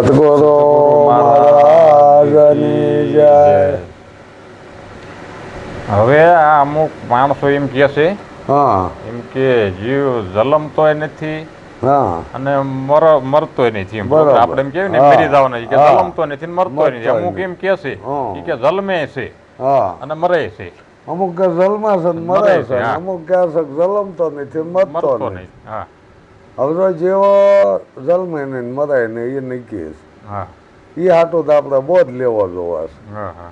સદગુરુ મહારાજની જય. હવે આ અમુક માણસો એમ કહે છે હા એમ કે જીવ જલમતોય નથી હા અને મરતોય નથી એમ બરાબર. આપણે એમ કહેવાય ને હા. મરી જવાના છે કે હા. જલમતો નથી ને મરતોય નથી. મરતોય અમુક નથી. એમ કહે છે હા. ઈ કે જલમે છે હા અને મરે છે. અમુક કે જલમા છે ને મરે મરે છે છે, હા. અમુક કે છે કે જલમતો નથી મરતો મરતો નથી. નહીં. હા હવે તો જેવો જલમે ને મરે ને એ નક્કી હા છે એ હાટું તો આપણે બોધ લેવો જોવા છે. હા હા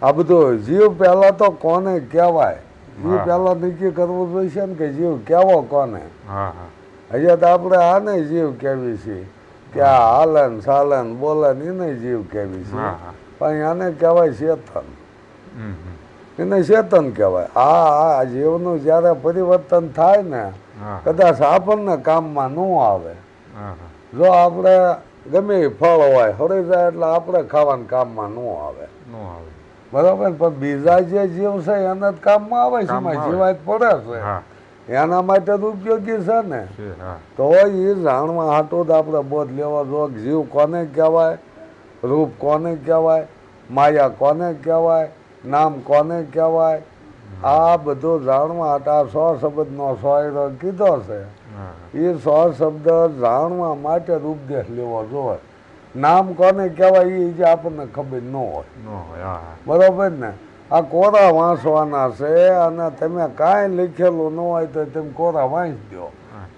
આ બધું જીવ પહેલા તો કોને કહેવાય એ હા. પહેલા નક્કી કરવું જોઈશે ને કે જીવ કેવો કોને. હા હા હજી તો આપણે આને જીવ કેવી છીએ કે આ હાલન સાલન બોલન એને જીવ કેવી છે હા હા પણ આને કહેવાય ચેતન. હમ હમ. એને ચેતન કહેવાય. આ જીવનું જ્યારે પરિવર્તન થાય ને હા કદાચ આપણને કામમાં ન આવે. હા હા જો આપણે ગમે એ ફળ હોય હળી જાય એટલે આપણે ખાવાના કામમાં ન આવે. નો આવે. બરાબર. પણ બીજા જે જીવ છે એને જ કામમાં આવે છે કામમાં એમાં આવે. જીવાત પડે છે હા એના માટે જ ઉપયોગી છે ને. છે. હા તો એ જાણવા હાટું જ આપણે બોધ લેવા જો જીવ કોને કહેવાય, રૂપ કોને કહેવાય, માયા કોને કહેવાય, નામ કોને કહેવાય, આ બધું જાણવા હાટુ આ 100 શબ્દનો સોયરો કીધો છે. હા એ 100 શબ્દ જાણવા માટે જ ઉપદેશ લેવો જોઈએ. નામ કોને કહેવાય એ જે આપણને ખબર ન હોય. નો હોય. હા હા બરોબર ને. આ કોરા વાંચવાના છે અને તમે કાંઈ લખેલું ન હોય તો તમે કોરા વાંચી દો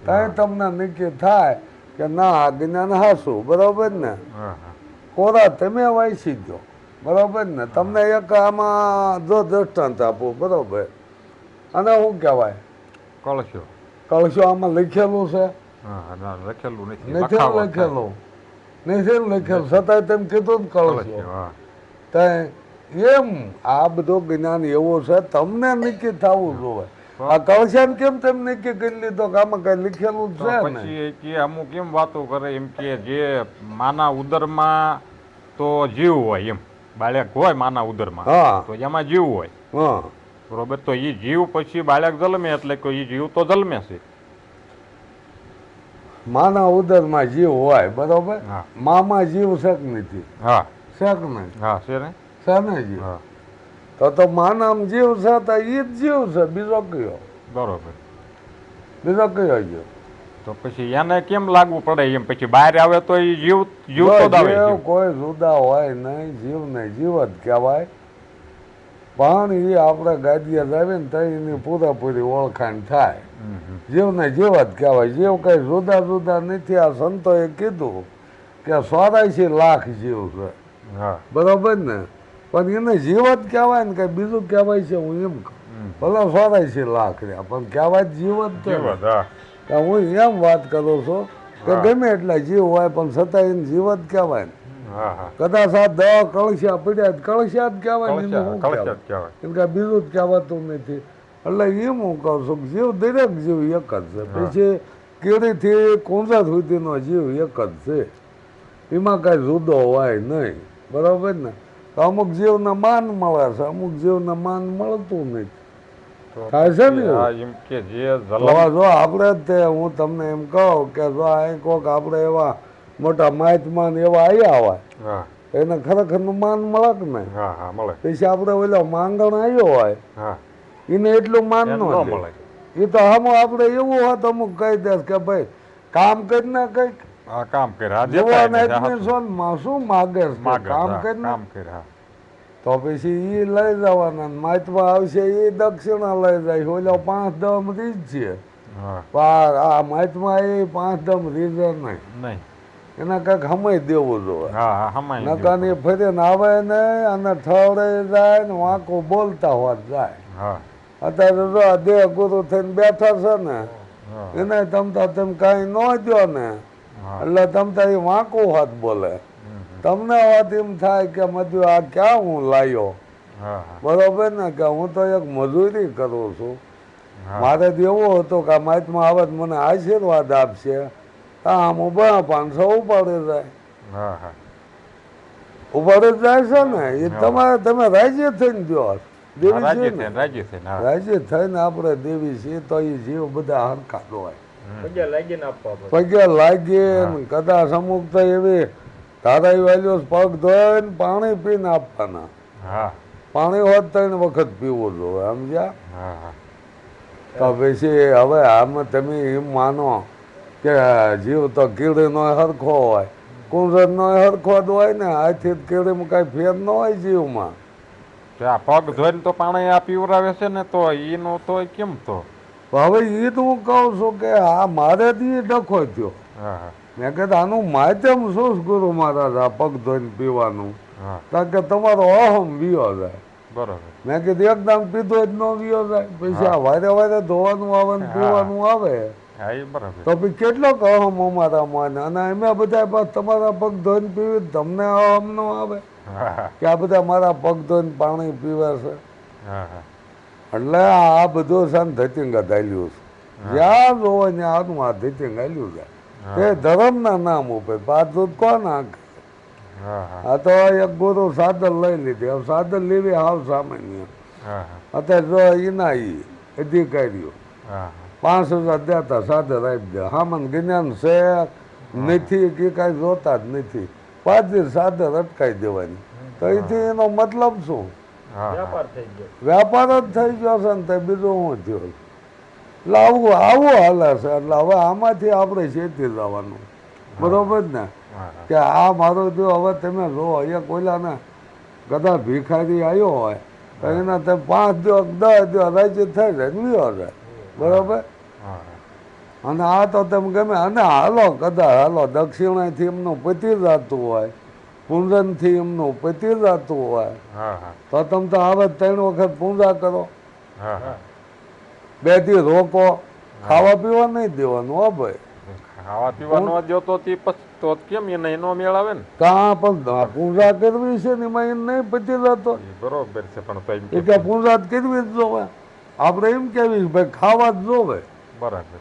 ત્યાં તમને નક્કી થાય કે ના આ જ્ઞાન હાસું. બરોબર ને. હા હા કોરા તમે વાંચી દો. બરોબર ને. તમને એક આમાં જો દ્રષ્ટાંત આપું. બરોબર. અને શું કહેવાય કળશો. કળશો આમાં લખેલું છે હા ના લખેલું નથી. નથી લખાવટ થાય. લખેલું નથી લખેલું છતાંય તેમ કીધું ને કળશો. હા ત્યાં એમ આ બધું જ્ઞાન એવું છે તમને નક્કી થવું જોઈએ. આ કળશાને કેમ તેમ નક્કી કરી લીધો કે આમાં કઈ લખેલું તો છે ને. પછી કે અમુક એમ વાતો કરે એમ કે જે માના ઉદરમાં તો જીવ હોય એમ બાળક હોય માના ઉદરમાં હા તો એમાં જીવ હોય. હા બરોબર. તો એ જીવ પછી બાળક જન્મે એટલે કે એ જીવ તો જન્મે છે. માના ઉદરમાં જીવ હોય. બરોબર. હા મામાં જીવ છે કે નથી? હા છે કે નહીં? હા છે ને. છે ને જીવ. હા તો માનામ જીવ છે તો એ જ જીવ છે. બીજો કયો? બરોબર. બીજો કયો જીવ? તો પછી એને કેમ લાગવું પડે એમ પછી બહાર આવે તો એ જીવ જીવ તો જ આવે. જીવ જીવ કોઈ જુદા હોય નહીં. જીવ ને જીવ જ કહેવાય. પણ એ આપણે ગાદીએ જાવીએ ને તો એની પૂરેપૂરી ઓળખાણ થાય. જીવને જીવ જ કહેવાય. જીવ કઈ જુદા જુદા નથી. આ સંતોએ કીધું કે 84 લાખ જીવ છે. હા બરોબર ને. પણ એને જીવ જ કહેવાય ને કઈ બીજું કહેવાય છે હું એમ કહું. ભલે 84 લાખ રહ્યા પણ કહેવાય જીવ જ છે જીવ ને. જ. હા કે હું એમ વાત કરું છું કે હા. ગમે એટલા જીવ હોય પણ છતાં એને જીવ જ કહેવાય ને. હા હા કદાચ આ 10 કળશિયા પડ્યા કળશિયા જ કહેવાય ને. એનું શું કળશ જ કહેવાય? કહેવાય. એમ કે બીજું જ કહેવાતું નથી. એટલે એમ હું કહું છું કે જીવ દરેક જીવ એક જ છે. પછી કીડીથી કુંજર સુધીનો જીવ એક જ છે. એમાં કાંઈ જુદો હોય નહીં. બરાબર ને. તો અમુક જીવને માન મળે છે અમુક જીવને માન મળતું નથી. થાય છે ને હા એવું. એમ કે જે તો જલમ જો આપણે જ તે હું તમને એમ કહું કે જો અહીં કોક આપણે એવા મોટા મહાત્મા ને એવા આવ્યા હોય હા એને ખરેખરનું માન મળે કે નહીં? હા હા મળે. પછી આપણે ઓલો માંગણ આવ્યો હોય હા એને એટલું માન એમ ન ન દે. મળે. એ તો હમ આપણે એવું હોત અમુક કહી દે કે ભાઈ કામ કરીને કંઈક આ કામ કર્યા આ દેતા જુવાન એને આદમી છો ને શું માગે છે માગે કામ હા કરીને. કામ કર્યા. તો પછી એ લઈ જવાના મહાત્મા આવશે એ દક્ષિણા લઈ જાય. ઓલો 5 દમ રીત છે. હા પણ આ મહાત્મા એ 5 દમ રીઝે નહીં. નહીં. એના કંઈક સમય દેવું જોઈએ. હા હા હમાઈ નકાની ફરીને આવે નહીં અને ઠવડે જાય ને વાંકો બોલતા હોત જાય. હા અત્યારે જો આ દેહ ગુરુ થઈને બેઠા છે ને હા એને તમતા તમે કાંઈ ન દો ને હા એટલે તમતા એ વાંકું હાથ બોલે. તમને વાત એમ થાય કે મધ્ય આ ક્યાં હું લાયો. હા હા બરોબર ને. કે હું તો એક મજૂરી કરું છું. હા મારે તો એવું હતું કે આ મહાત્મા આવે તો મને આશીર્વાદ આપશે. હા હું 500 ઉપાડી જાય. હા હા ઉપાડી જ જાય છે ને. એ હા. તમારે તમે રાજ્ય થઈને દો. દેવી રાજ્ય છે ને. થઈને રાજ્ય થઈને હા રાજ્ય થઈને આપણે દેવી છીએ તો એ જીવ બધા હરખા જ હોય. પગે લાગીને આપવા પડે. પગે લાગીએ હા. ને કદાચ અમુક તો એવી ધારાઈ વાલ્યો પગ ધોઈને પાણી પીને આપવાના. હા પાણી હોત 3 વખત પીવું જોઈએ, સમજ્યા? હા હા તો પછી હવે આમાં તમે એમ માનો કે જીવ તો કીડીનો હરખો હોય, કુંજરનો હરખો જ હોય ને. આથી કીડીમાં કાંઈ ફેર ન હોય જીવમાં. આ પગ ધોઈને તો પાણી આ પીવરાવે છે ને, તો એનો તો કેમ તો? હવે એ તો હું કહું છું કે આ મારેથી ડખો થયો. હા હા મેં કીધું આનું માધ્યમ શું છે ગુરુ મહારાજ આ પગ ધોઈને પીવાનું? હા કારણ કે તમારો અહમ વિયો જાય. બરોબર. મેં કીધું એકદમ પીધો જ ન વિયો જાય, પછી આ વારે વારે ધોવાનું આવે ને પીવાનું આવે હા એ બરાબર. તો પછી કેટલોક અહમ અમારામાં ને. અને અમે બધા બસ તમારા પગ ધોઈને પીવી, તમને અહમ ન આવે હા હા કે આ બધા મારા પગ ધોઈને પાણી પીવે છે? હા હા એટલે આ બધું છે ને ધતિંગ ગાલ્યું છે. જ્યાં જોવો ને આનું આ ધતિંગ ગાલ્યું છે. તે ધર્મના નામ ઉપર પાછું કોણ નાખે? હા હા આ તો એક ગુરુ સાદર લઈ લીધી. હવે સાદર લેવી હાવ સામાન્ય. હા અત્યારે જો એના અધિકારીઓ હા 5,000 દેતા સાદર આપી દે. હામન જ્ઞાન છે નથી કે કાંઈ જોતા જ નથી. 5 દિવસ સાદર અટકાઈ દેવાની. તો એથી એનો મતલબ શું? હા વ્યાપાર જ થઈ ગયો છે ને. તે બીજું શું થયું? એટલે આવું હાલે છે. એટલે હવે આમાંથી આપણે શેતી જવાનું, બરોબર ને? કે આ મારો જો હવે તમે જો એક ઓલાને કદાચ ભિખારી આવ્યો હોય તો એના તમે 5 દિવસ 10 દિવસ રાજ્ય થઈ જાય ને વિયો જાય, બરોબર? અને આ તો તમે ગમે અને હાલો કદાચ હાલો દક્ષિણાથી એમનું પતી જતું હોય, પૂંજનથી એમનું પતી જતું હોય, તો તમે તો આવે 3 વખત પૂજા કરો, 2 દી રોકો, ખાવા પીવા નહીં દેવાનું. હો ભાઈ, ખાવા પીવા ન દો તો તે પછી તો કેમ એને એનો મેળ આવે ને? કાં પણ પૂજા કરવી છે ને એમાં એને નહીં પતી જતો. એ બરોબર છે, પણ તો એમ એ કે પૂજા જ કરવી જ જોવે. આપણે એમ કેવી ભાઈ ખાવા જ જોવે. બરાબર.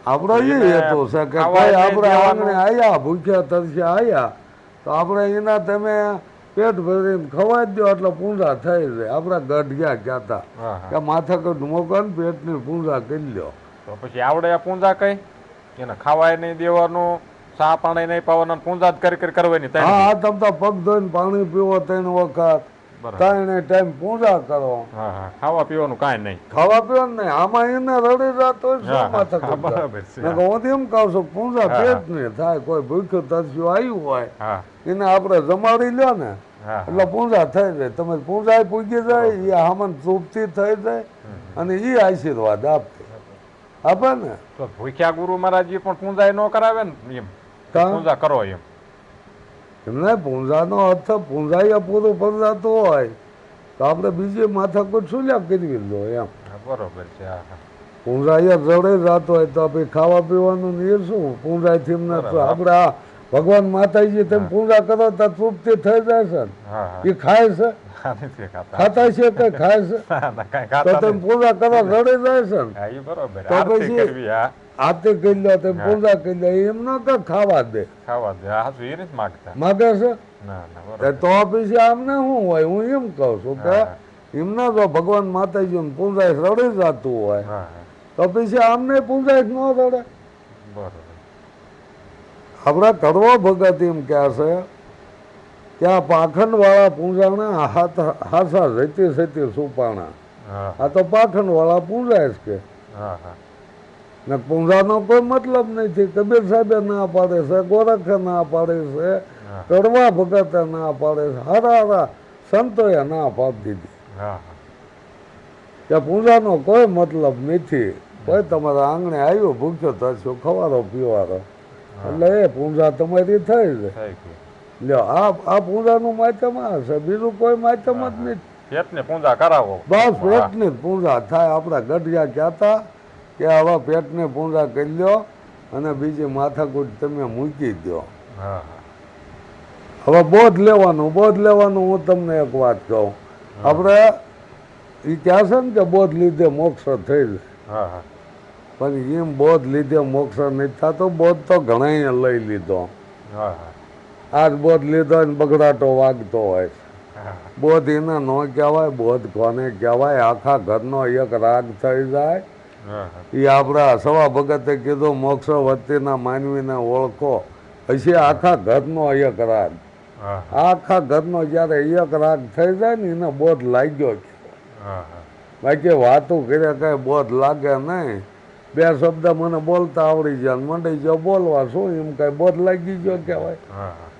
આપણો એ હેતુ છે કે કોઈ આપણે આંગણે આવ્યા ભૂખ્યા તરસ્યા આવ્યા તો આપણે એના તમે પેટ ભરીને ખવાઈ દો એટલે પૂજા થઈ જાય. આપણા ગઢિયા કહેતા કે માથાકૂટ મૂકો ને પેટની પૂજા કરી લ્યો. તો પછી આવડે આ પૂજા કઈ? એને ખાવાય નહીં દેવાનું, ચા પાણી નહીં પાવાનું, પૂજા જ કરી કરવાની. હા, તમે તો પગ ધોઈને પાણી પીવો 3 વખત, 3 ટાઈમ પૂજા કરો. ખાવા પીવાનું કાંઈ નહીં. ખાવા પીવાનું નહીં. આમાં એને રડી જતો હોય શું માથાકૂટ? બરાબર છે. હું તો એમ કહું છું પૂજા પેટની થાય. કોઈ ભૂખ્યું તરસ્યું આવ્યું હોય એને આપણે જમાડી લ્યો ને એટલે પૂજા થઈ જાય. તમે પૂજા પૂગી જાય, એ આમન તૃપ્તિ થઈ જાય અને એ આશીર્વાદ આપે ને. તો ભૂખ્યા ગુરુ મહારાજજી પણ પૂજા ન કરાવે ને એમ? પૂજા કરો એમ એમને પૂંજાનો અર્થ પૂંજાએ પૂરું પડાતું હોય તો આપણે બીજી માથાકૂટ શું લ્યા કરવી લો એમ. બરોબર છે. પૂંજાએ રડે જતો હોય તો આપણે ખાવા પીવાનું ને એ શું પૂંજાથી એમને આપણે આ ભગવાન માતાજી તમે પૂજા કરો તો તૃપ્તિ થઈ જાય છે ને. એ ખાય છે? ખાતા છે કે ખાય છે? તો તમે પૂજા કરો રડે જાય છે ને. તો પછી આરતી કરી લો, તમે પૂજા કરી લો. એમ ન કે ખાવા દે માગે છે. તો પછી આમને શું હોય? હું એમ કહું છું કે એમના જો ભગવાન માતાજી પૂજા રડી જતું હોય તો પછી આમને પૂજા ન રડે. આપણા કડવો ભગત એમ કહે છે કે આ પાખંડ વાળા પૂંજાણા હાસા જતી સતી સુપાણા. આ તો પાખંડ વાળા પૂંજાય છે ને પૂંજાનો કોઈ મતલબ નથી. કબીર સાહેબે ના પાડે છે, ગોરખે ના પાડે છે, કડવા ભગતે ના પાડે છે, હારા હારા સંતોએ ના પાડી દીધી કે પૂજાનો કોઈ મતલબ નથી. કોઈ તમારા આંગણે આવ્યો ભૂખ્યો થશો, ખવારો પીવારો એટલે એ પૂજા તમારી થઈ જાય. લ્યો આ પૂજાનું માધ્યમ આ છે, બીજું કોઈ માધ્યમ જ નથી. પેટને પૂજા કરાવો બસ પેટની જ પૂજા થાય. આપણા ગઢિયા કહેતા કે હવે પેટની પૂજા કરી લ્યો અને બીજી માથાકૂટ તમે મૂકી દો. હવે બોધ લેવાનું હું તમને એક વાત કહું. આપણે એ કહે છે ને કે બોધ લીધે મોક્ષ થઈ જાય, પણ એમ બોધ લીધે મોક્ષ નથી થતો. બોધ તો ઘણા લઈ લીધો. આજ બોધ લીધો ને બગડાટો વાગતો હોય. બોધ એને ન કહેવાય. બોધ કોને કહેવાય? આખા ઘરનો એક રાગ થઈ જાય. એ આપણા સવા ભગતે કીધું મોક્ષ વતીના માનવીને ઓળખો પછી આખા ઘરનો એક રાગ, હા આખા ઘરનો જ્યારે એક રાગ થઈ જાય ને એને બોધ લાગ્યો છે. હા હા બાકી વાતું કરે કઈ બોધ લાગે નહીં. બે શબ્દ મને બોલતા આવડી જાય ને મંડી ગયો બોલવા, શું એમ કઈ બોધ લાગી ગયો કહેવાય? હા હા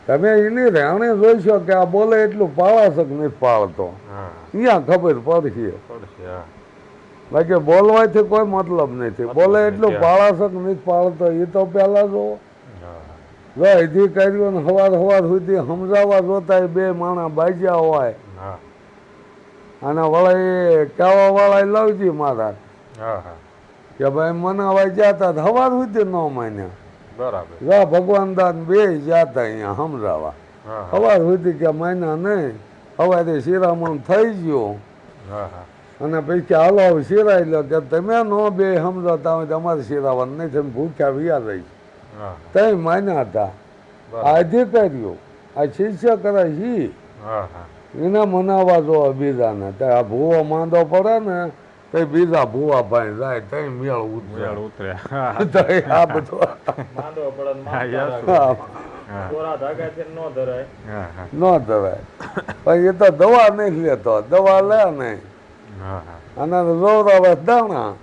તમે એની રહેણી જોઈશો કે આ બોલે એટલું પાળાશક નથી પાળતો, હા અહીંયા ખબર પડશે. પડશે હા બાકી બોલવાથી કોઈ મતલબ નથી. બોલે એટલું નથી. પાળાશક નથી પાળતો એ તો પહેલા જો હા હજી કર્યું ને હવાર હવાર સુધી સમજાવવા જોતા બે માણસ બાજ્યા હોય હા અને વળે કહેવા વાળા લવજી મારા હા હા કે ભાઈ મને હવે જતા હવાર સુધી ન માન્યા. બરાબર જા ભગવાન દાન બે જતા અહીંયા સમજાવવા, હા હા હવાર સુધી કે માન્યા નહીં. હવારે શિરામણ થઈ ગયું હા હા અને પછી હાલો હવે શિરાઈ લો કે તમે નો બે સમજાતા હોય તો અમારે શિરાવાનું નહીં, તમે ભૂખ્યા વ્યા રહી હા તઈ માન્યા હતા. બરાબર આ અધિકારીઓ આ શિષ્ય કરે છે હા હા એને મનાવવા જોવે બીજાને. તો આ ભૂવો માંદો પડે ને તો બીજા ભૂવા ભાઈ જાય તઈ મેળ ઉતરે. મેળ ઉતરે હા તઈ આ બધું માંડવો પડે ને હા, યસ. માનતા હા કોરા ધાગાથી ન ધરાય. હા હા ન ધરાય. પણ એ તો દવા નહીં લેતો, દવા લે નહીં હા હા અને રોવરાવે દાણા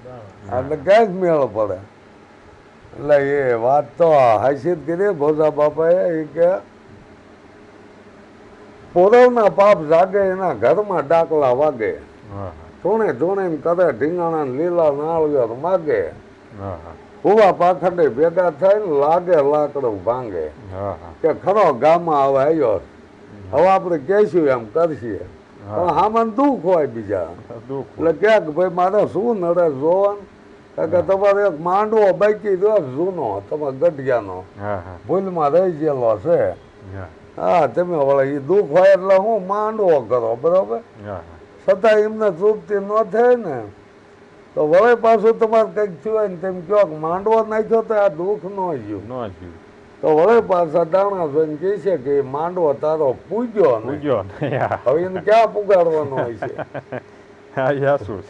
એટલે ક્યાંક મેળ પડે. એટલે એ વાત તો હાસિત કરી ભોજા બાપાએ એ કે પોરવના પાપ જાગે એના ઘરમાં ડાકલા વાગે, હા ધૂણે ધૂણે કરે ઢીંગાણા ને લીલા નાળિયેર માગે, હા હા ભૂવા પાખંડે ભેગા થાય ને લાગે લાકડું ભાંગે. હા હા કે ખરો ગામમાં હવે આવ્યો, હવે આપણે કહેશું એમ કરશીએ. પણ આમાં દુઃખ હોય બીજા. દુઃખ એટલે ક્યાંક ભાઈ મારે શું નડે જોવાનું કે તમારે એક માંડવો બાકી રહ્યો જૂનો તમારે ગઢિયાનો હા હા ભૂલમાં રહી ગયેલો છે. હા હા તમે વળે એ દુઃખ હોય એટલે હું માંડવો કરો બરોબર, હા છતાં એમને તૃપ્તિ ન થાય ને તો વળે પાછું તમારે કંઈક થયું હોય ને તેમ કહો કે માંડવો નાખ્યો તો આ દુઃખ ન ગયું. ન જીવ તો વળે પાછા દાણા જોઈને કહે છે કે એ માંડવો તારો પૂજ્યો ને પૂજ્યો ને હા હવે એને ક્યાં પુગાડવાનો હોય છે. હા યા શું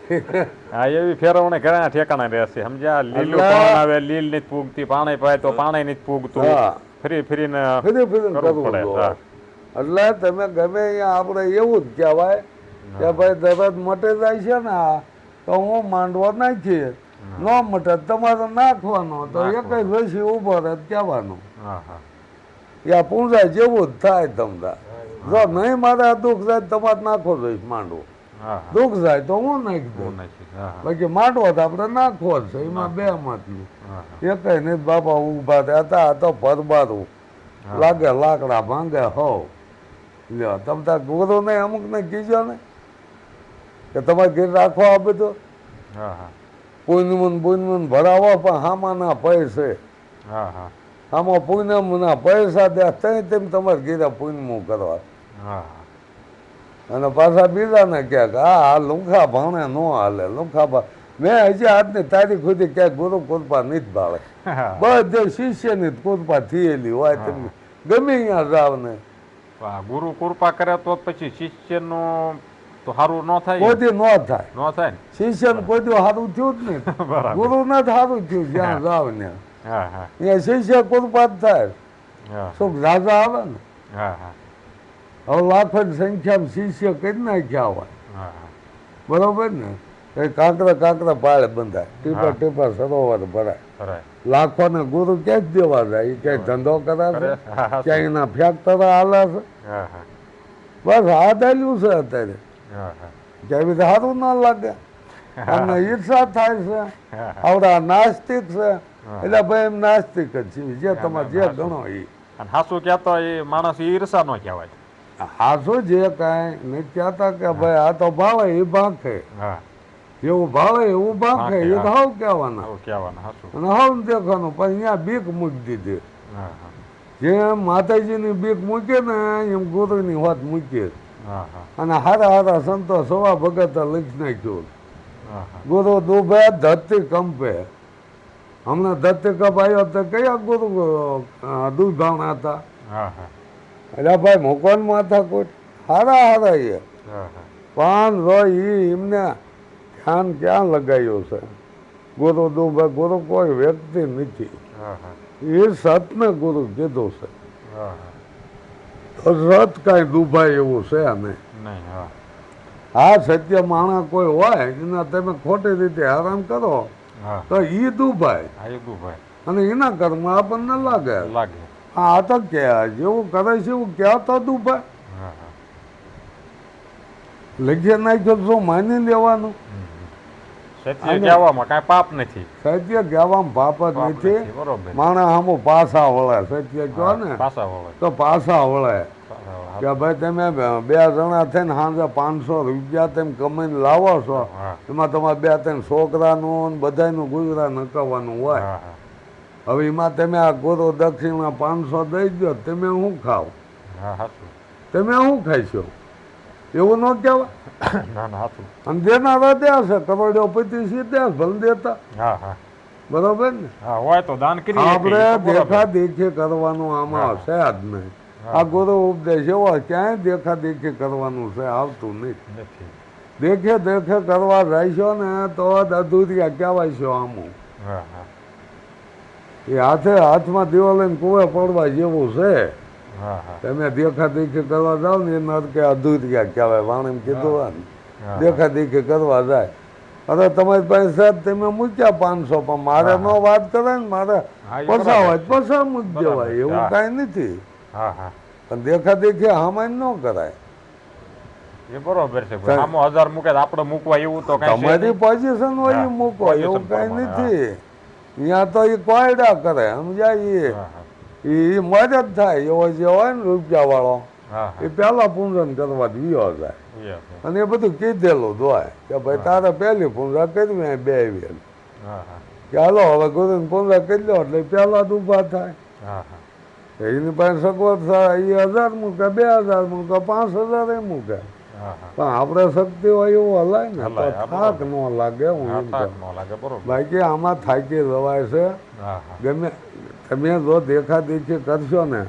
છે હા એવી ફેરવણી ઘણા ઠેકાણા રહેશે સમજ્યા લીલું એટલે- પાન આવે લીલ નથી પૂગતી પાણી પાય તો પાણી નથી પૂગતું હા ફરી ફરીને ફરી ફરીને કરવું કરવું પડે જોઈએ. હા એટલે તમે ગમે અહીંયા આપણે એવું જ કહેવાય કે ભાઈ દરદ મટી જાય છે ને આ, તો હું માંડવો નાખીએ ન મટે તમારે નાખવાનો તો નાખવાનો. એક જ વસી ઉભો રહે તો કહેવાનું હા હા યા પૂંજાય જેવું જ થાય તમને. જો નહીં મારે આ દુઃખ જાય તો તમારે નાખવો જોઈએ માંડવો, હા હા દુઃખ જાય તો હું નાખી બહુ દઉં. નાખી. હા હા બાકી માંડવો તો આપણે નાખવો જ છે, એમાં બે મતનું હા હા એકય નહીં. બાપા ઊભા રહેતા આ તો પરબારું હા. લાગે લાકડા ભાંગે હો લ્યો. તમે તાર ગુરુ ને અમુક ને કીજો ને કે તમારે ઘેર રાખો આ બધું હા હા પૂનમુન ભરાવો પણ હામાં ના પૈસે હા હા આમાં પૂનમ ના પૈસા દે તઈ તેમ તમારે ઘેરે પૂનમું કરવા હા અને પાછા બીજાને કહે કે આ લુંખા ભાણે ન હાલે લુંખા ભા મેં હજી આજની તારીખ સુધી ક્યાંય ગુરુ કૃપા નથી ભાવે. હા બધે શિષ્યની જ કૃપા થયેલી હોય તમે ગમે અહીંયા જાવ ને હા ગુરુ કૃપા કરે તો પછી શિષ્યનું તો સારું ન થાય કોઈ દી ન થાય. ન થાય ને શિષ્યને કોઈ દી સારું થયું જ નહીં. બરાબર ગુરુ ને જ સારું થયું જ્યાં જાવ ને હા હા અહીંયા શિષ્ય કૃપા જ થાય. હા સુખ રાજા આવે ને હા હા હવે લાખોની સંખ્યામાં શિષ્ય કરી નાખ્યા હોય હા હા બરોબર ને એ કાંકરા કાંકરા પાળે બંધાય ટીપા હા. ટીપા સરોવર ભરાય. કરાય લાખોને ગુરુ ક્યાં જ દેવા જાય એ ક્યાંય ધંધો કરે છે કરે હા હા ક્યાંય એના ફેક્ટરા હાલે છે હા હા બસ આ દાલ્યું છે અત્યારે હા હા કેવી રીતે સારું ના લાગે અમને ઈર્ષા થાય છે. હા આવડા નાસ્તિક છે હા. એટલે ભાઈ એમ નાસ્તિક જ છે જે તમારે જે હાચું. ગણો એ અને હાસુ કહેતો એ માણસ ઈર્ષા નો કહેવાય હાસો જે કાંઈ નથી કહેતા કે ભાઈ આ તો ભાવે એ ભાંખે હા એવું ભાવે એવું ભાંખે એ તો ભાંખે, હાવ કહેવાના આવું કહેવાનું હાસુ અને હાવ દેખાનું પણ અહીંયા બીક મૂકી દીધી. હા હા જેમ માતાજીની બીક મૂકે ને એમ ગુરુની વાત મૂકીએ હા હા અને હારા હારા સંતો સવા ભગત લખી નાખ્યું હા હા ગુરુ દુબે ધરતી કંપે. હમણાં ધરતી કંપ આવ્યો તો કયા ગુરુ દુભાવના હતા હા હા એટલે ભાઈ મૂકવાન માથા કોઈ હારા હારા એ હા હા પણ રો એમને ધ્યાન ક્યાં લગાવ્યું છે. ગુરુ દુબે ગુરુ કોઈ વ્યક્તિ નથી. હા હા એ સતને ગુરુ કીધું છે. હા તો સત કાંઈ દુભાય એવું છે નહીં. નહીં હા હા સત્ય માણસ કોઈ હોય એના તમે ખોટી રીતે હેરાન કરો હા તો એ દુભાય આયુબુભાઈ અને એના કર્મ આપણને લાગે. લાગે આ તો કે જેવું કરે છે એવું ક્યાં તો દુભાય. હા હા લગ્ન નાખ્યો શું માની લેવાનું. સત્ય કહેવામાં કાંઈ પાપ નથી. સત્ય કહેવામાં પાપ જ પાપ નથી. નથી, બરોબર માણસ આમ પાછા વળે સત્ય કહો ને પાછા વળે તો પાછા વળે પાછા વળે. કે ભાઈ તમે બે જણા થઈને સાંજે 500 રૂપિયા તેમ કમાઈને લાવો છો હા એમાં તમારે 2-3 છોકરાનું ને બધાનું ગુજરાન નકાવવાનું હોય. હા હા હવે એમાં તમે આ ગુરુ દક્ષિણા 500 દઈ દો તમે શું ખાવ હા સાચું તમે શું ખાઈશો એવું ન કહેવાય. ના ના સાચું અને દેનારા દેશે કરોડોપતિ સી દેશ ભલે દેતા હા હા બરોબર ને. હા હોય તો દાન કરીએ આપણે તો બરોબર. દેખા દેખી કરવાનું આમાં છે જ નહીં. આ ગુરુ ઉપદેશ એવો ક્યાંય દેખા દેખી કરવાનું છે આવતું નહીં. નથી દેખે દેખે કરવા જઈશો ને તો જ અધૂરિયા કહેવાય છો આમું. હા હા એ હાથમાં દિવાલ લઈને કુવે પડવા જેવું છે. હા હા તમે દેખા દેખી કરવા જાઓ ને એ નરકે અધૂરિયા કહેવાય. વાણીને કીધું હોય ને હા. દેખા દેખી કરવા જાય અરે તમારી પાસે સાહેબ તમે મૂક્યા 500 પણ મારે ન વાત કરે ને મારે હા, એ પસા હોય બરાબર છે. પસા મૂકી બરાબર દેવાય છે, એવું હા. કાંઈ નથી. હા હા પણ દેખા દેખી હામાં ન કરાય. એ બરોબર છે ભાઈ. આમાં 1000 મૂકે તો આપણે મૂકવા એવું તો કાંઈ છે તમારી નહીં. પોઝિશન હોય એ હા, મૂકો position એવું કાંઈ પ્રમાણે, નથી. અહીંયા તો એ કોયડા કરે સમજાય હા હા એ મદદ થાય એવો જે હોય ને રૂપિયા વાળો હા એ હા પહેલા પૂંજન કરવા જ વિયો જાય એ છે. અને એ બધું કીધેલું જ હોય કે ભાઈ તારે પહેલી પૂંજા કરવી બે આવી હા હા કે હાલો હવે ગુરુને પૂંજા કરી લો એટલે પહેલા જ ઊભા થાય. હા હા એની પાસે સગવડ થાય એ 1000 મૂકે 2000 મૂકે 5000 મૂકે હા હા પણ આપણે શક્તિ હોય એવું હલાય ને તો હલાય, હા, થાક બરોબર. ન લાગે. હું હા એમ થાક કહું. ન લાગે બરોબર. બાકી આમાં થાકી જવાય છે. હા હા ગમે તમે જો દેખા દેખી કરશો ને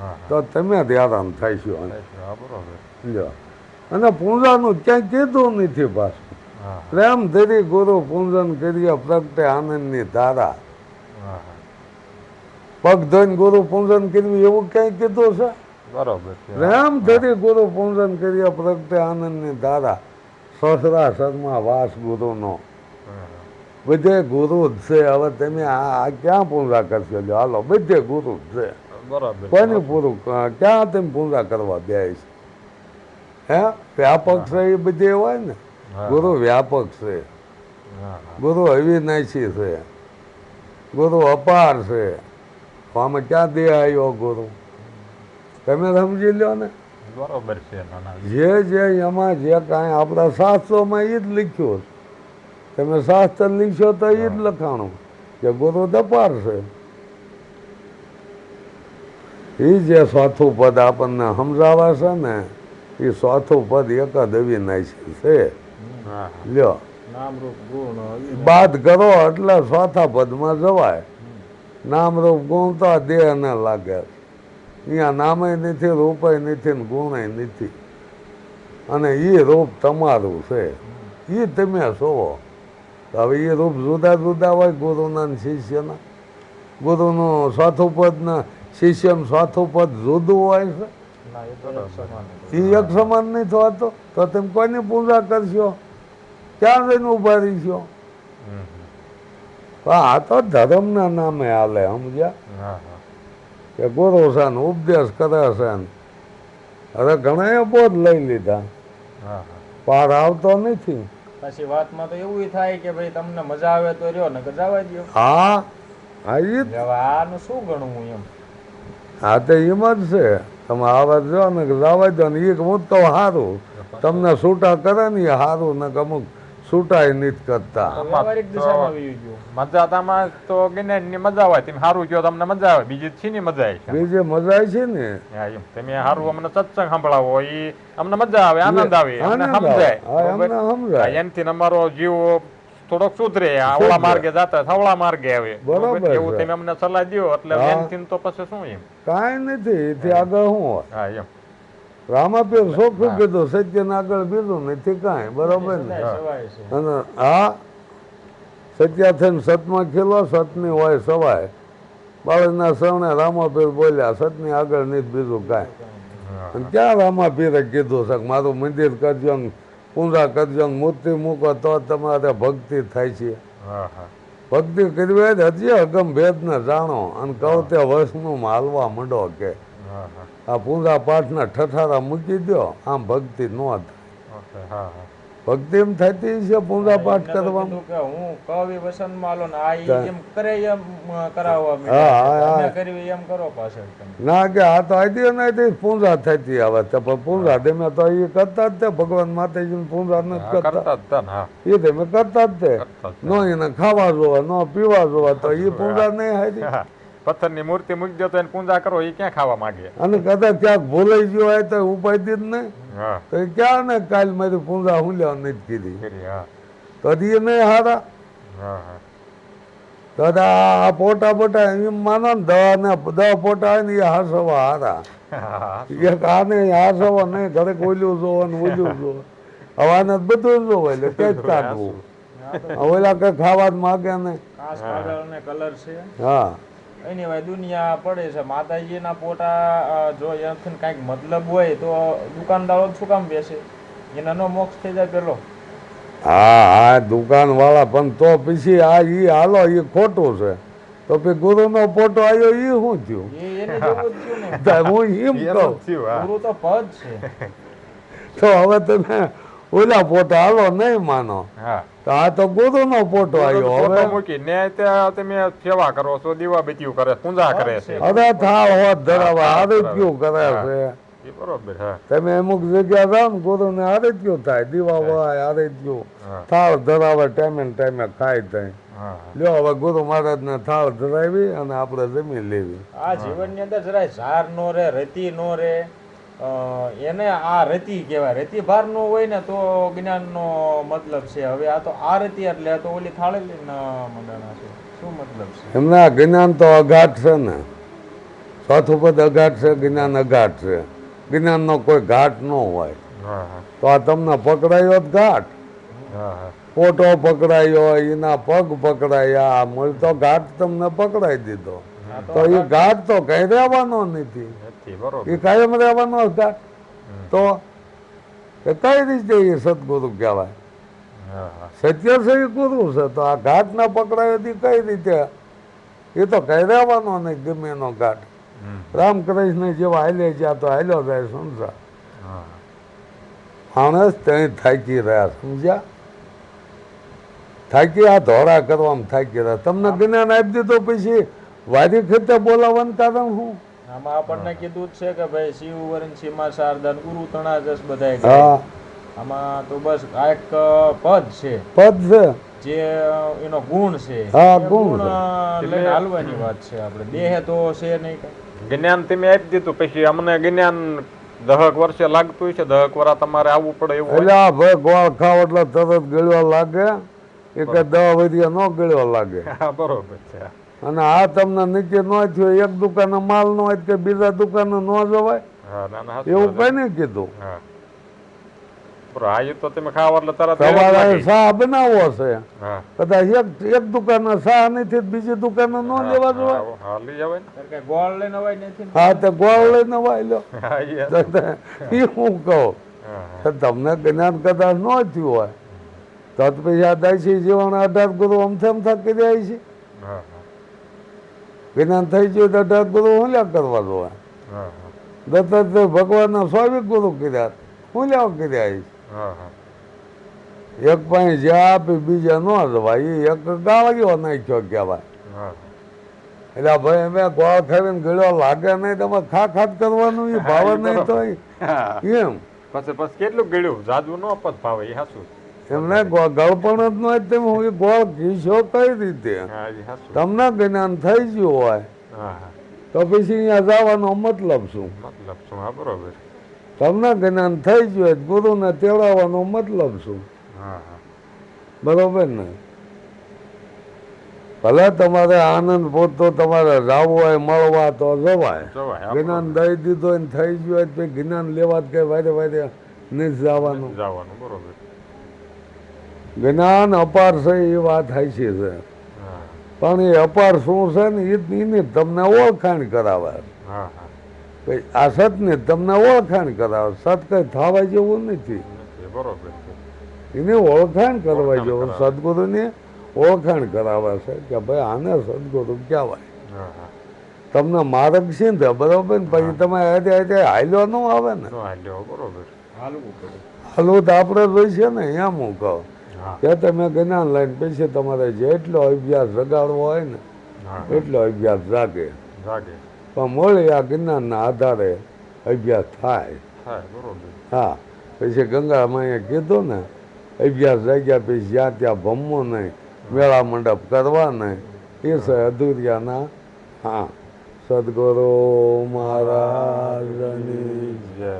હા તો તમે જ હેરાન થઈશો. હા બરોબર. જો અને પૂજાનું ક્યાંય કીધું નથી પાછું. હા પ્રેમ ધરી ગુરુ પૂજન કરીએ પ્રગટે આનંદની ધારા. હા હા પગ ધોઈને ગુરુ પૂજન કર્યું એવું ક્યાંય કીધું છે. બરોબર છે. પ્રેમ ધરી ગુરુ પૂજન કરીએ પ્રગટે આનંદની ધારા. સસરા શર્મા વાસ ગુરુનો હા, બધે ગુરુ જ છે. હવે તમે આ ક્યાં પૂજા કરશો? લ્યો હાલો બધે ગુરુ જ છે. બરોબર છે. કોઈની પૂરું ક્યાં તમે પૂજા કરવા બે છે? હે વ્યાપક છે એ બધે હોય ને. હા. ગુરુ વ્યાપક છે. હા હા ગુરુ અવિનાશી છે. ગુરુ અપાર છે. તો આમાં ક્યાં દેહ આવ્યો ગુરુ? તમે સમજી લો ને. બરોબર છે. ના ના જે એમાં જે કાંઈ આપણા શાસ્ત્રોમાં એ જ લખ્યું છે. તમે શાસ્ત્ર લીખશો તો એ જ લખાણું કે ગુરુ દપાર છે. એ જે ચોથું પદ આપણને સમજાવે છે ને એ ચોથું પદ એક જ અવિનાશી છે. હા હા લ્યો નામ રૂપ ગુણ બાદ કરો એટલે ચોથા પદમાં જવાય. નામ રૂપ ગુણ તો આ દેહ ને લાગે. અહીંયા નામે નથી, રૂપે નથી ને ગુણે નથી. અને એ રૂપ તમારું છે. એ તમે છો. હવે એ રૂપ જુદા જુદા હોય ગુરુના ને શિષ્યના. ગુરુનું ચોથું પદ ને શિષ્યનું ચોથું પદ જુદું હોય છે. ના એ તો એક સમાન જ. એ એક સમાન નહીં થતો તો તમે કોઈની પૂજા કરશો? ક્યાં જઈને ઉભા રહીશો? હમ, પણ આ તો ધર્મના નામે હાલે સમજ્યા હા હા કે ગુરુ છે ને ઉપદેશ કરે છે ને. હવે ઘણા બોધ લઈ લીધા હા પાર આવતો નથી. પછી વાતમાં તો એવું થાય કે ભાઈ તમને મજા આવે તો રહ્યો ને જવા દો. હા હા એ જ. હવે આનું શું ગણવું એમ? હા તો એમ જ છે. તમે આવા જો ને કે જવા દો ને એક હું તો સારું તમને છૂટા કરે ને એ સારું ને અમુક છૂટાય નથી કરતા. તો વ્યવહારિક દિશામાં વયું ગયું. મજા તામાં તો ગઈને ની મજા આવે. તમે સારું કહો તમને મજા આવે. બીજી છે ની મજા આવે છે. બીજે મજા છે ને હા, એમ તમે સારું અમને સત્સંગ સંભળાવો એ અમને મજા આવે, આનંદ આવે, અમને આનંદ આવે. સમજાય. હા, બરોબર? અમને સમજાય. હા, એનથી અમારો જીવ થોડોક સુધરે. આવડા માર્ગે જાતા થવડા માર્ગે આવે. બરોબર એવું છે. તમે અમને સલાહ દો એટલે હા. એનથી તો પછી શું એમ. કાંઈ નથી એથી આગળ શું હોય? હા એમ રામાપીર ચોખ્ખું કીધું સત્યને આગળ બીજું નથી કાંઈ. બરોબર ને? સદાય સવાય છે. અને હા સત્યા થઈને સતમાં ખીલો સતની હોય સવાય. બાળકના સૌને રામાપીર બોલ્યા સતની આગળ નહીં બીજું કાંઈ. હા અને ક્યાં રામાપીરે કીધું છે કે મારું મંદિર કરજો ને પૂંજા કરજો ને મૂર્તિ મૂકો તો તમારે ભક્તિ થાય છે. હા હા ભક્તિ કરવી હોય તો હજી અગમ ભેદને જાણો અને કહો તે વર્ષનું હાલવા માંડો કે હા હા આ પૂંજા પાઠના ઠઠારા મૂકી દો આમ ભક્તિ ન થાય. ઓકે હા હા ભક્તિ એમ થતી છે પૂંજા પાઠ એમને તો કરવામાં. કીધું કે હું કવિ વસનમાં આલો ને આ ઈ તા- જેમ કરે એમ કરાવવા હા, હા, માંડ્યા. હા. તમે કરવી એમ કરો પાછળ તમે. ના કે આ તો આදී ને પૂંજા થતી આવે તો પણ પૂંજા તમે તો એ કરતા જ તે ભગવાન માતાજીને પૂંજા નથી હા, કરતા કરતા જ હતા ને હા એ તમે કરતા જ તે કરતા જ નો એને ખાવા જોવા નો પીવા જોવા તો એ પૂંજા નહીં હારી. હા. પથ્થરની મૂર્તિ મૂકી દો તો એને પૂજા કરો એ ક્યાં ખાવા માંગે અને કદાચ ક્યાંક ભૂલાઈ ગયો હોય તો ઉપાય જ નહીં હા તો એ ક્યાં ને કાલ મારી પૂંજા હું લેવા નથી કીધી કરી હા તો હજી એ નહીં હારા. હા હા તો આ પોટા બોટા એમ માનો ને દવા પોટા હોય ને એ હાસવા હારા. હા એક આને હાસવા નહીં ઘરે ઓલું જોવો ને ઓલું જોવો હવે આને બધું જોવે એટલે કે જ કાઢવું. આ તો ઓલા કઈ ખાવા જ માગે ને. કાચ પાગળ ને કલર છે હા એની વાય દુનિયા પડે છે માતાજીના પોટા જો એનાથી કાંઈક મતલબ હોય તો દુકાનદારો જ શું કામ બેસે એના નો મોક્ષ થઈ જાય પેલો. હા હા દુકાન વાળા પણ તો પછી આ ઈ હાલો એ ખોટું છે તો પછી ગુરુનો પોટો આવ્યો એ શું થયું. એને જેવું જ થયું ને. તો હું એમ એનું કહું જ થયું હા ગુરુ તો પદ છે. તો હવે તમે ઓલા પોટા હાલો નહીં માનો હા તો આ તો ગુરુનો પોટો આવ્યો ફોટો હવે. મૂકી ને ત્યાં તમે સેવા કરો છો દીવા બીતીયું કરે પૂજા કરે છે અરે થાળ હોત ધરાવા હા, આરોગ્યું કરે હા. છે. એ બરોબર હા તમે અમુક જગ્યા જાઓ ને ગુરુને આરોગ્યું થાય દીવા વાય આરોગ્યું હા થાળ ધરાવે ટાઈમે ને ટાઈમે ખાય થાય. હા લ્યો હવે ગુરુ મહારાજને થાળ ધરાવી અને આપણે જમી લેવી. આ જીવનની અંદર જરાય ઝાર નો રે રતી નો રે એને આ રતી કહેવાય. રતી ભાર નો હોય ને તો જ્ઞાન નો મતલબ છે. હવે આ તો આ રતી એટલે આ તો ઓલી થાળી લઈને મંડાણા છે. શું મતલબ છે? એમના જ્ઞાન તો અઘાટ છે ને ચોથું પદ અઘાટ છે જ્ઞાન અઘાટ છે. જ્ઞાનનો કોઈ ઘાટ ન હોય હા હા તો આ તમને પકડાયો જ ઘાટ. હા હા પોટો પકડાયો એના પગ પકડાયા મૂળ તો ઘાટ તમને પકડાઈ દીધો તો એ ઘાટ તો કઈ રહેવાનો નથી. નથી બરોબર એ કાયમ રહેવાનો જ ઘાટ તો એ કઈ રીતે એ સદગુરુ કહેવાય. હા હા સત્ય છે એ ગુરુ છે તો આ ઘાટ ના પકડાયો કઈ રીતે એ તો કઈ રહેવાનો નહીં ગમે એનો ઘાટ. હમ. રામકૃષ્ણ જેવા હાલે જ્યાં તો હાલ્યો જાય સંસાર હા માણસ ત્યાં થાકી રહ્યા સમજ્યા. થાકી આ ધોળા કરવામાં થાકી રહ્યા. તમને જ્ઞાન આપી દીધો પછી વારી ખેતે બોલાવવાનું કારણ શું. આમાં આપણને કીધું જ છે કે ભાઈ શિવ વરણ સીમા શારદા ને ગુરુ તણા જસ બધાય હા ગાય. આમાં તો બસ આ એક પદ છે પદ છે જે એનો ગુણ છે. હા, એ ગુણ ગુણ છે. લઈને હાલવાની વાત છે. આપણે દેહ તો છે નહીં કાંઈ. જ્ઞાન તમે આપી દીધું પછી અમને જ્ઞાન 10 વર્ષે લાગતું છે 10 વર્ષ તમારે આવવું પડે એવું એટલે આ ભાઈ ગોળ ખાવ એટલે તરત ગળ્યો લાગે એ કે 10 વરિયા નો ગળ્યો લાગે. હા બરોબર છે અને આ તમને નક્કી ન થયો એક દુકાને માલ ન હોય કે બીજા દુકાને ન જવાય હા ના ના સાચું એવું વાત કઈ નહીં કીધું. છે. હા બરોબર આ એ તો તમે ખાવ એટલે તરત તમારે લાગી. શા બનાવવો છે હા કદાચ એક દુકાને શા નથી બીજી દુકાને ન લેવા જવાય. હા, હા લઈ જવાય ને કારણ કે ગોળ લઈને અવાય નથી ને. હા તો ગોળ લઈને વાય લો હા એ એ હું કહું હા કે તમને જ્ઞાન કદાચ ન થયું હોય તો પછી આ દાસી જીવન 18 ગુરુ અમથેમ થકી જાય છે. હા જ્ઞાન થઈ ગયું તો 18 ગુરુ હું લ્યા કરવા જોવા. હા દત્ત ભગવાનના 24 ગુરુ કર્યા હું લેવા કર્યા છે. હા હા એક પાસે જ્યાં આપી બીજા ન જવાય એ એક ગાળ્યો નાખ્યો કહેવાય. હા એટલે ભાઈ અમે ગોળ ખાવીને ગળ્યો લાગે નહીં તમે ખા કરવાનું એ ભાવે નહીં તો હા એમ પછી કેટલું ગળ્યું જાદુ નો પદ ભાવે એ હાસું એમને ગળપણ જ ન હોય તેમ હું એ ગોળ ઘીસો કઈ રીતે હા એ હાસું તમને જ્ઞાન થઈ ગયું હોય હા હા તો પછી અહીંયા જવાનો મતલબ શું. મતલબ શું હા બરોબર તમને જ્ઞાન થઈ ગયું હોય ગુરુને તેડાવવાનો મતલબ શું. હા હા બરોબર ને ભલે તમારે આનંદ પોતો તમારે જાવું હોય મળવા તો જવાય. જવાય હા, જ્ઞાન દઈ દીધો હોય ને થઈ ગયું હોય તો જ્ઞાન લેવા જ કઈ વારે વારે નહીં જવાનું. જવાનું બરોબર જ્ઞાન અપાર છે એ વાત હાચી છે હા પણ એ અપાર શું છે ને એની તમને ઓળખાણ કરાવે. હા હા ભાઈ આ સતને તમને ઓળખાણ કરાવે. સત કઈ થવા જેવું નથી. નથી, બરોબર છે. એને ઓળખાણ કરવા ઓળખાણ જેવું. કરાવે. સદગુરુને ઓળખાણ કરાવે છે કે ભાઈ આને સદગુરુ કહેવાય. હા હા તમને માર્ગ છે ને બરોબર ને પછી તમે હાલ્યો ન આવે ને. નો હાલ્યો, બરોબર. હાલવું પડે. હાલવું તો આપણે જોઈ છે ને એમ હું કહું હા કે તમે જ્ઞાન લઈને પછી તમારે જેટલો અભ્યાસ જગાડવો હોય ને હા એટલો અભ્યાસ જાગે. જાગે પણ મળે આ જ્ઞાનના આધારે અભ્યાસ થાય. થાય, બરોબર. હા પછી ગંગામાએ કીધું ને અભ્યાસ જાગ્યા પછી જ્યાં ત્યાં ભમવું નહીં, મેળા મંડપ કરવા નહીં, એ છે અધૂરિયાના. હા સદગુરુ મહારાજની જય